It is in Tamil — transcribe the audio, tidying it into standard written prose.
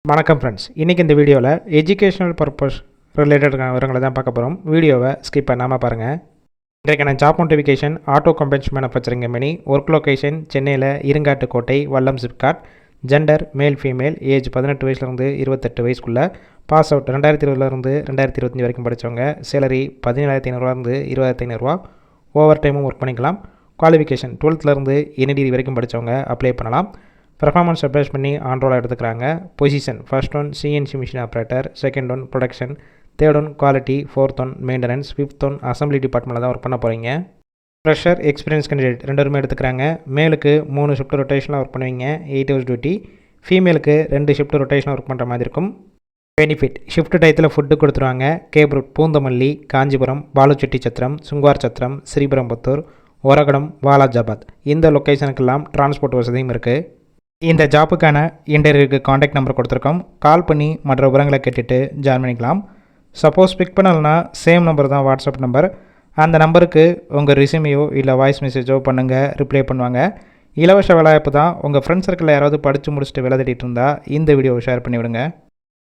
வணக்கம் ஃப்ரெண்ட்ஸ், இன்றைக்கி இந்த வீடியோவில் எஜுகேஷனல் பர்பஸ் ரிலேட்டடான விவரங்களை தான் பார்க்க போகிறோம். வீடியோவை ஸ்கிப் பண்ணாமல் பாருங்கள். இன்றைக்கான job notification auto components manufacturing company. Work location சென்னையில் Irungattukottai, Vallam SIPCOT. Gender male female. Age 18 வயசுலேருந்து 28 வயசுக்குள்ளே. பாஸ் அவுட் 2020 2025 வரைக்கும் படித்தவங்க. சேலரி 17,500 20,500. ஓவர் டைமும் ஒர்க் பண்ணிக்கலாம். குவாலிஃபிகேஷன் 12th எனி டிகிரி வரைக்கும் படித்தவங்க அப்ளை பண்ணலாம். பெர்ஃபார்மன்ஸ் அப்ளேஸ் பண்ணி ஆன்ரோலாக எடுத்துக்கிறாங்க. Position first one CNC machine operator, second one production, third one quality, fourth one maintenance, fifth one assembly டிபார்ட்மெண்ட்டில் தான் ஒர்க் பண்ண போகிறீங்க. ஃப்ரெஷர், எக்ஸ்பீரியன்ஸ் கேண்டிடேட் 2 பேருமே எடுத்துக்கிறாங்க. மேலுக்கு 3 ஷிஃப்ட் ரொட்டேஷனாக ஒர்க் பண்ணுவீங்க, 8 hours டியூட்டி. ஃபீமேலுக்கு 2 ஷிஃப்ட் ரொட்டேஷனாக ஒர்க் பண்ணுற மாதிரி இருக்கும். பெனிஃபிட் ஷிஃப்ட் டயத்தில் ஃபுட்டு கொடுத்துருவாங்க. கேப்ரூட், பூந்தமல்லி, காஞ்சிபுரம், பாலுச்செட்டி சத்திரம், சுங்குவார் சத்திரம், ஸ்ரீபெரும்புத்தூர், ஒரகடம், வாலாஜாபாத் இந்த லொக்கேஷனுக்கெல்லாம் டிரான்ஸ்போர்ட் வசதியும் இருக்குது. இந்த ஜாப்புக்கான இன்டர்வியூக்கு காண்டாக்ட் நம்பர் கொடுத்துருக்கோம். கால் பண்ணி மற்ற விவரங்களை கேட்டுட்டு ஜாயின் பண்ணிக்கலாம். சப்போஸ் பிக் பண்ணலைன்னா சேம் நம்பர் தான் வாட்ஸ்அப் நம்பர். அந்த நம்பருக்கு உங்கள் ரிசியூமையோ இல்லை வாய்ஸ் மெசேஜோ பண்ணுங்கள், ரிப்ளை பண்ணுவாங்க. இலவச வேலைவாய்ப்பு தான். உங்கள் ஃப்ரெண்ட்ஸ் சர்க்கிளில் யாராவது படித்து முடிச்சுட்டு வேலை தேடிட்டு இருந்தால் இந்த வீடியோவை ஷேர் பண்ணிவிடுங்க.